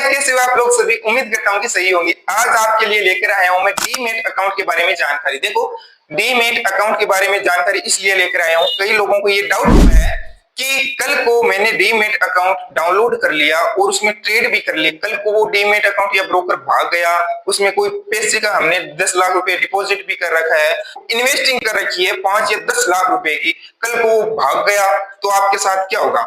Guys, कैसे हो आप लोग सभी? उम्मीद करता हूँ कि सही होंगे। आज आपके लिए लेकर आया हूँ मैं डीमैट अकाउंट के बारे में जानकारी। देखो, डीमैट अकाउंट के बारे में जानकारी इसलिए लेकर आया हूँ, कई लोगों को ये डाउट होता है कि कल को मैंने डीमैट अकाउंट डाउनलोड कर लिया और उसमें ट्रेड भी कर लिया, कल को वो डीमैट अकाउंट या ब्रोकर भाग गया, उसमें कोई पैसे का हमने 10 लाख रुपए डिपॉजिट भी कर रखा है, इन्वेस्टिंग कर रखी है 5 या 10 लाख रुपए की, कल को वो भाग गया तो आपके साथ क्या होगा?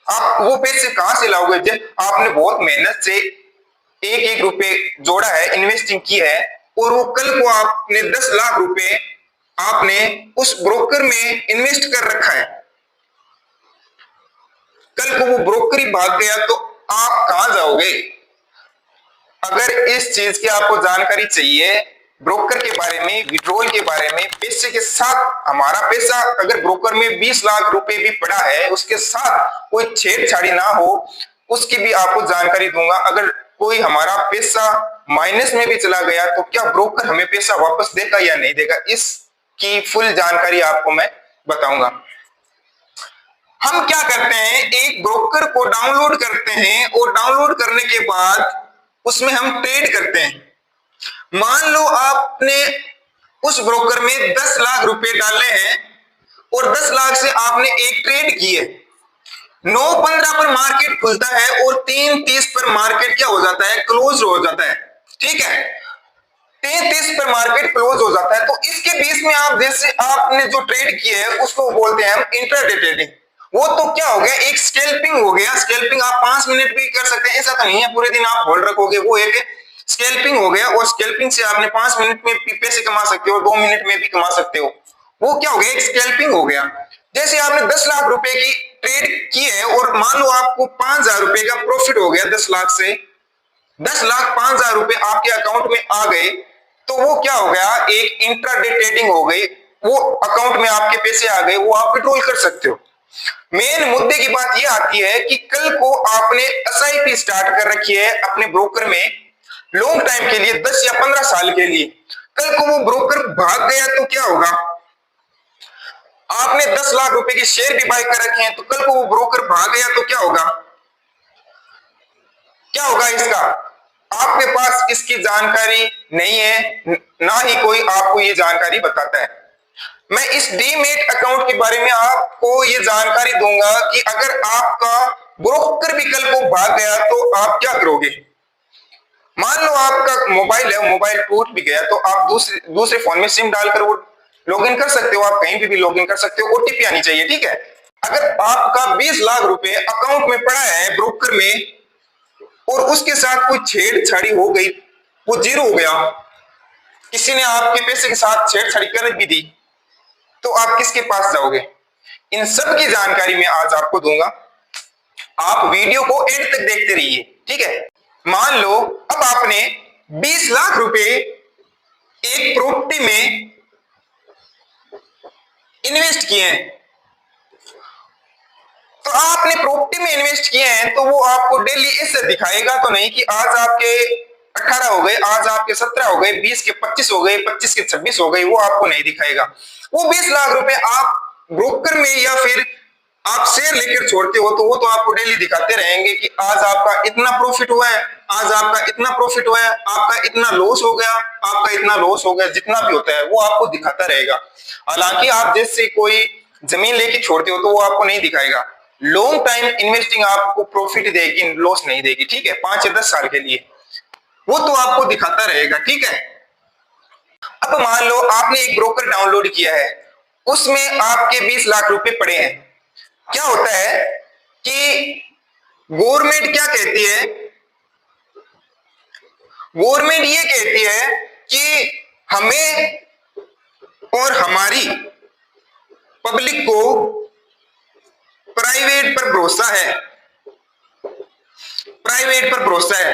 आप वो पैसे कहां से लाओगे जब आपने बहुत मेहनत से एक एक रुपए जोड़ा है, इन्वेस्टिंग की है, और वो कल को आपने 10 लाख रुपए आपने उस ब्रोकर में इन्वेस्ट कर रखा है, कल को वो ब्रोकर ही भाग गया तो आप कहां जाओगे? अगर इस चीज की आपको जानकारी चाहिए, ब्रोकर के बारे में, विड्रॉल के बारे में, पैसे के साथ हमारा पैसा अगर ब्रोकर में 20 लाख रुपए भी पड़ा है, उसके साथ कोई छेड़छाड़ी ना हो, उसकी भी आपको जानकारी दूंगा। अगर कोई हमारा पैसा माइनस में भी चला गया तो क्या ब्रोकर हमें पैसा वापस देगा या नहीं देगा, इसकी फुल जानकारी आपको मैं बताऊंगा। हम क्या करते हैं, एक ब्रोकर को डाउनलोड करते हैं और डाउनलोड करने के बाद उसमें हम ट्रेड करते हैं। मान लो आपने उस ब्रोकर में 10 लाख रुपए डाले हैं और 10 लाख से आपने एक ट्रेड की है। 9:15 पर मार्केट खुलता है और 3:30 पर मार्केट क्या हो जाता है? क्लोज हो जाता है। ठीक है, 3:30 पर मार्केट क्लोज हो जाता है। तो इसके बीच में आप जैसे आपने जो ट्रेड किए है उसको बोलते हैं हम इंट्राडे ट्रेडिंग। वो तो क्या हो गया, एक स्कैल्पिंग हो गया। स्कैल्पिंग आप 5 मिनट भी कर सकते हैं, ऐसा तो नहीं है पूरे दिन आप होल्ड रखोगे, वो एक स्कैल्पिंग हो गया। और स्कैल्पिंग से आपने 5 मिनट में पैसे कमा सकते हो, 2 मिनट में भी कमा सकते हो। वो क्या हो गया, एक स्कैल्पिंग हो गया। जैसे आपने 10 लाख रुपए की ट्रेड की है और मान लो आपको 5,000 रुपए का प्रॉफिट हो गया 10 लाख से, 10 लाख 5,000 रुपए आपके अकाउंट में आ गए, तो वो क्या हो गया, एक इंट्राडे ट्रेडिंग हो गई। वो अकाउंट में आपके पैसे आ गए, वो आप विड्रॉल कर सकते हो। मेन मुद्दे की बात यह आती है कि कल को आपने एसआईपी स्टार्ट कर रखी है अपने ब्रोकर में लॉन्ग टाइम के लिए, 10 या 15 साल के लिए। कल को वो ब्रोकर भाग गया तो क्या होगा? आपने 10 लाख रुपए के शेयर भी बाय कर रखे हैं, तो कल को वो ब्रोकर भाग गया तो क्या होगा? क्या होगा इसका? आपके पास इसकी जानकारी नहीं है, ना ही कोई आपको ये जानकारी बताता है। मैं इस डीमैट अकाउंट के बारे में आपको ये जानकारी दूंगा कि अगर आपका ब्रोकर भी कल को भाग गया तो आप क्या करोगे। मान लो आपका मोबाइल है, मोबाइल टूट भी गया तो आप दूसरे फोन में सिम डालकर वो लॉगिन कर सकते हो, आप कहीं भी लॉगिन कर सकते हो। ओटीपी आनी चाहिए, ठीक है। अगर आपका 20 लाख रुपए अकाउंट में पड़ा है ब्रोकर में और उसके साथ कोई छेड़छाड़ी हो गई, वो जीरो हो गया, किसी ने आपके पैसे के साथ छेड़छाड़ी कर भी दी, तो आप किसके पास जाओगे? इन सब की जानकारी मैं आज आपको दूंगा। आप वीडियो को एंड तक देखते रहिए, ठीक है। मान लो अब आपने 20 लाख रुपए एक प्रॉपर्टी में इन्वेस्ट किए हैं, तो आपने प्रॉपर्टी में इन्वेस्ट किए हैं तो वो आपको डेली ऐसे दिखाएगा तो नहीं कि आज आपके 18 हो गए, आज आपके 17 हो गए, 20 के 25 हो गए, 25 के 26 हो गए, वो आपको नहीं दिखाएगा। वो 20 लाख रुपए आप ब्रोकर में या फिर आप शेयर लेकर छोड़ते हो तो वो तो आपको डेली दिखाते रहेंगे कि आज आपका इतना प्रॉफिट हुआ है, आज आपका इतना प्रॉफिट हुआ है, आपका इतना लॉस हो गया, आपका इतना लॉस हो गया, जितना भी होता है वो आपको दिखाता रहेगा। हालांकि आप जैसे कोई जमीन लेके छोड़ते हो तो वो आपको नहीं दिखाएगा। लॉन्ग टाइम इन्वेस्टिंग आपको प्रॉफिट देगी, लॉस नहीं देगी, ठीक है। 5 या 10 साल के लिए वो तो आपको दिखाता रहेगा, ठीक है। अब मान लो आपने एक ब्रोकर डाउनलोड किया है, उसमें आपके 20 लाख रुपए पड़े हैं। क्या होता है कि गवर्नमेंट क्या कहती है, गवर्नमेंट ये कहती है कि हमें और हमारी पब्लिक को प्राइवेट पर भरोसा है, प्राइवेट पर भरोसा है।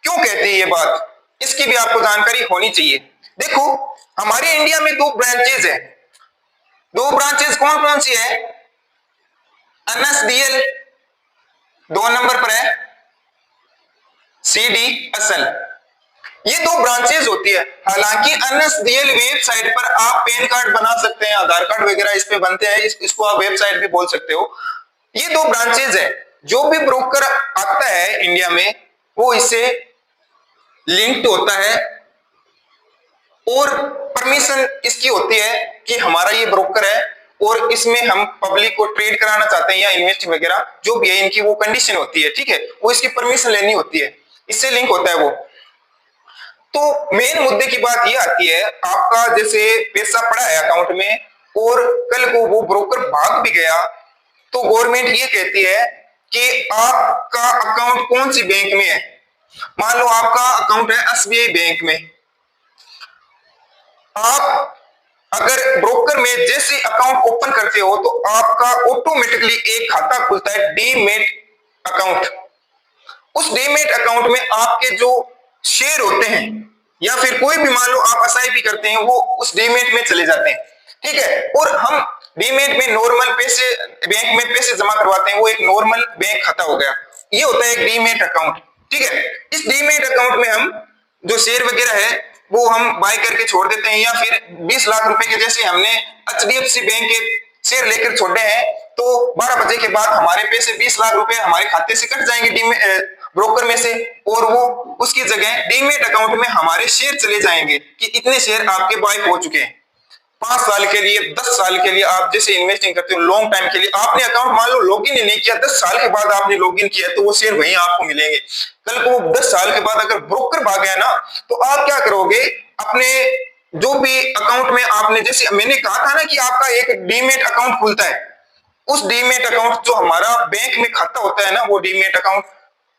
क्यों कहती है ये बात, इसकी भी आपको जानकारी होनी चाहिए। देखो, हमारे इंडिया में 2 ब्रांचेज है। 2 ब्रांचेज कौन कौन सी है? एनएसडीएल 2 नंबर पर है, सीडी असल, ये 2 ब्रांचेज होती है। हालांकि एनएसडीएल वेबसाइट पर आप पैन कार्ड बना सकते हैं, आधार कार्ड वगैरह इस पे बनते हैं, इसको आप वेबसाइट भी बोल सकते हो। ये 2 ब्रांचेज है। जो भी ब्रोकर आता है इंडिया में वो इससे लिंक्ड होता है और परमिशन इसकी होती है कि हमारा ये ब्रोकर है और इसमें हम पब्लिक को ट्रेड कराना चाहते हैं या इन्वेस्ट वगैरह जो भी है, इनकी वो कंडीशन होती है, ठीक है, वो इसकी परमिशन लेनी होती है, इससे लिंक होता है वो। तो मेन मुद्दे की बात ये आती है, आपका जैसे पैसा पड़ा है अकाउंट में और कल को वो ब्रोकर भाग भी गया, तो गवर्नमेंट ये कहती है कि आपका अकाउंट कौन सी बैंक में है। मान लो आपका अकाउंट है एसबीआई बैंक में, आप अगर ब्रोकर में जैसे अकाउंट ओपन करते हो तो आपका ऑटोमेटिकली एक खाता खुलता है डीमेट अकाउंट। उस डीमेट अकाउंट में आपके जो शेयर होते हैं या फिर कोई भी मान लो आप एसआईपी करते हैं वो उस डीमेट में चले जाते हैं, ठीक है। और हम डीमेट में नॉर्मल पैसे बैंक में पैसे जमा करवाते हैं, वो एक नॉर्मल बैंक खाता हो गया, ये होता है एक डीमेट अकाउंट, ठीक है। इस डीमेट अकाउंट में हम जो शेयर वगैरह है वो हम बाय करके छोड़ देते हैं, या फिर 20 लाख रुपए के जैसे हमने एचडीएफसी बैंक के शेयर लेकर छोड़े हैं तो 12 बजे के बाद हमारे पैसे 20 लाख रुपए हमारे खाते से कट जाएंगे ब्रोकर में से, और वो उसकी जगह डीमेट अकाउंट में हमारे शेयर चले जाएंगे कि इतने शेयर आपके बाय हो चुके हैं। 5 साल के लिए 10 साल के लिए आप जैसे इन्वेस्टिंग करते हो लॉन्ग टाइम के लिए, आपने अकाउंट मान लो लॉगिन ही नहीं किया, 10 साल के बाद आपने लॉगिन किया तो वो शेयर वहीं आपको मिलेंगे। कल को 10 साल के बाद अगर ब्रोकर भाग गया ना तो आप क्या करोगे, अपने जो भी अकाउंट में आपने, जैसे मैंने कहा था ना कि आपका एक डीमेट अकाउंट खुलता है, उस डीमेट अकाउंट जो हमारा बैंक में खाता होता है ना वो डीमेट अकाउंट,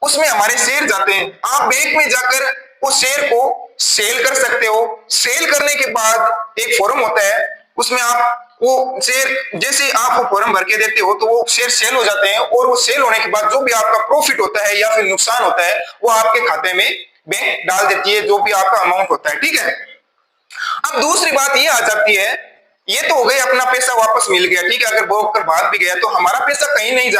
उसमें हमारे शेयर जाते हैं। आप बैंक में जाकर उस शेयर को सेल कर सकते हो। सेल करने के बाद एक फॉर्म होता है, उसमें आप वो शेयर जैसे आप वो फॉर्म भर के देते हो तो वो शेयर सेल हो जाते हैं, और वो सेल होने के बाद जो भी आपका प्रॉफिट होता है या फिर नुकसान होता है वो आपके खाते में बैंक डाल देती है, जो भी आपका अमाउंट होता है, ठीक है। अब दूसरी बात ये आ जाती है, ये तो हो गई अपना पैसा वापस मिल गया, ठीक है, अगर ब्रोकर भाग भी गया तो हमारा पैसा कहीं नहीं